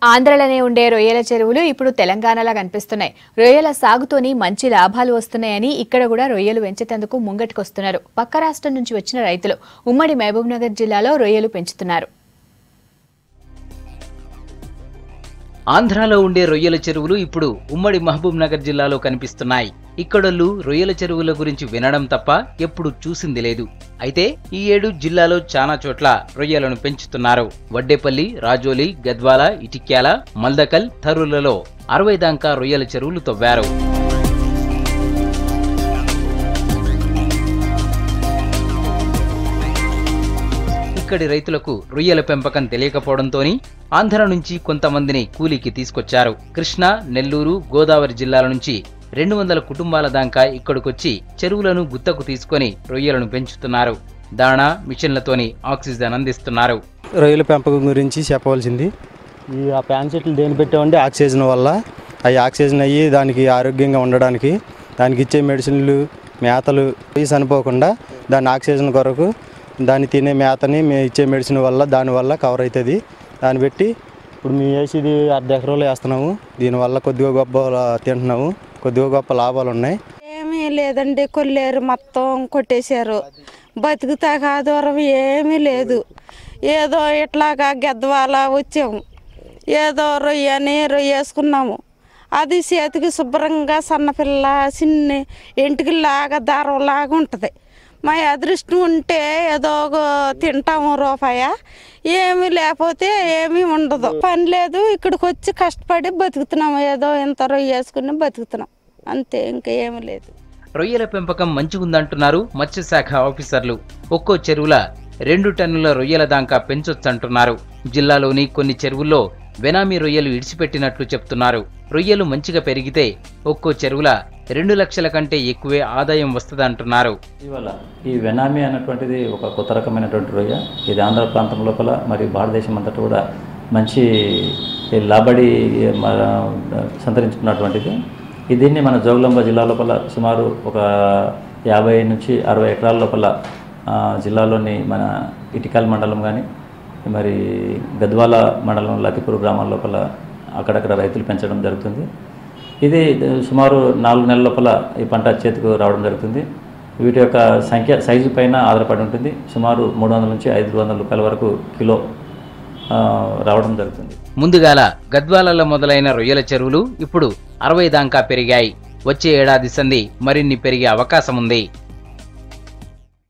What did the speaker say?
ఆంధ్రలోనే ఉండే రొయ్యల చెరువులు ఇప్పుడు తెలంగాణలో కనిపిస్తున్నాయి. రొయ్యల సాగుతోని మంచి లాభాలు వస్తున్నాయని ఇక్కడ కూడా రొయ్యలు పెంచేందుకు ముంగటికొస్తున్నారు. పక్క రాష్ట్రం నుంచి వచ్చిన రైతులు ఉమ్మడి మహబూబ్నగర్ జిల్లాలో రొయ్యలు పెంచుతున్నారు. ఆంధ్రాలో ఉండే రొయ్యల చెరువులు ఇప్పుడు ఉమ్మడి మహబూబ్నగర్ జిల్లాలో కనిపిస్తున్నాయి. ఇక్కడోళ్ళు రొయ్యల చెరువుల గురించి వినడం తప్ప ఎప్పుడు చూసింది లేదు. అయితే ఈ ఏడు జిల్లాలో చాలా చోట్ల రొయ్యలను పెంచుతున్నారు. వడ్డేపల్లి, రాజోలి, గద్వాల, ఇటిక్యాల, మల్దకల్, థరూలలో 60 దాకా రొయ్యల చెరువులు తవ్వారు. ఇక్కడి రైతులకు రొయ్యల పెంపకం తెలియకపోవడంతోని ఆంధ్ర నుంచి కొంతమందిని కూలీకి తీసుకొచ్చారు. కృష్ణా, నెల్లూరు, గోదావరి జిల్లాల నుంచి 200 కుటుంబాల దాకా ఇక్కడికొచ్చి చెరువులను గుత్తకు తీసుకొని రొయ్యలను పెంచుతున్నారు. దాణా, మిషన్లతోని ఆక్సిజన్ అందిస్తున్నారు. రొయ్యల పెంపకం గురించి చెప్పవలసింది, ఈ ప్యాన్ సెట్లు దేని పెట్టామంటే ఆక్సిజన్ వల్ల. అవి ఆక్సిజన్ అయ్యి దానికి ఆరోగ్యంగా ఉండడానికి, దానికి ఇచ్చే మెడిసిన్లు, మేతలు చనిపోకుండా దాని ఆక్సిజన్ కొరకు దాన్ని తినే మేతని మేము ఇచ్చే మెడిసిన్ వల్ల దానివల్ల కవర్ అవుతుంది. దాన్ని పెట్టి ఇప్పుడు మేము వేసేది 1/2 ఎకరాలు వేస్తున్నాము. దీనివల్ల కొద్దిగా గొప్ప తింటున్నాము, కొద్దిగా గొప్ప లాభాలు ఉన్నాయి. ఏమీ లేదండి, కొల్లేరు మొత్తం కొట్టేశారు. బతుకుతాక ఆధారం ఏమీ లేదు. ఏదో ఇట్లాగా గెద్దవాల వచ్చాము, ఏదో రొయ్యని రొయ్యేసుకున్నాము. అది చేతికి శుభ్రంగా సన్నపిల్ల చిన్న ఎంటికిలాగా దారంలాగా ఉంటుంది. మా అదృష్టం ఉంటే ఏదో తింటాము రూపాయ, ఏమీ లేకపోతే ఏమీ ఉండదు. పని లేదు, ఇక్కడికి వచ్చి కష్టపడి బతుకుతున్నాము. ఏదో ఇంత రొయ్య వేసుకుని బతుకుతున్నాం అంతే, ఇంకా ఏమీ లేదు. రొయ్యల పెంపకం మంచిగుందంటున్నారు మత్స్యశాఖ ఆఫీసర్లు. ఒక్కో చెరువుల 2 టన్నుల రొయ్యల దాకా పెంచొచ్చంటున్నారు. జిల్లాలోని కొన్ని చెరువుల్లో వెనామీ రొయ్యలు ఇడిచిపెట్టినట్లు చెప్తున్నారు. రొయ్యలు మంచిగా పెరిగితే ఒక్కో చెరువుల 2 లక్షల కంటే ఎక్కువే ఆదాయం వస్తుందంటున్నారు. ఇవాళ ఈ వెనామీ అన్నటువంటిది ఒక కొత్త రకమైనటువంటి రొయ్య. ఇది ఆంధ్ర ప్రాంతం లోపల మరియు భారతదేశం అంతటా కూడా మంచి లాబడి సంతరించుకున్నటువంటిది. దీన్ని మన జోగులాంబ జిల్లా లోపల సుమారు ఒక 50 నుంచి 60 ఎకరాల లోపల జిల్లాలోని మన ఇటికల్ మండలం కానీ మరి గద్వాల మండలం లతిపూర్ గ్రామాల లోపల అక్కడక్కడ రైతులు పెంచడం జరుగుతుంది. ఇది సుమారు 4 నెలల లోపల ఈ పంట చేతికి రావడం జరుగుతుంది. వీటి యొక్క సంఖ్య సైజు పైన ఆధారపడి ఉంటుంది. సుమారు 300 నుంచి 500 రూపాయల వరకు కిలో రావడం జరుగుతుంది. ముందుగాల గద్వాలలో మొదలైన రొయ్యల చెరువులు ఇప్పుడు 60 దాకా పెరిగాయి. వచ్చే ఏడాది సంది మరిన్ని పెరిగే అవకాశం ఉంది.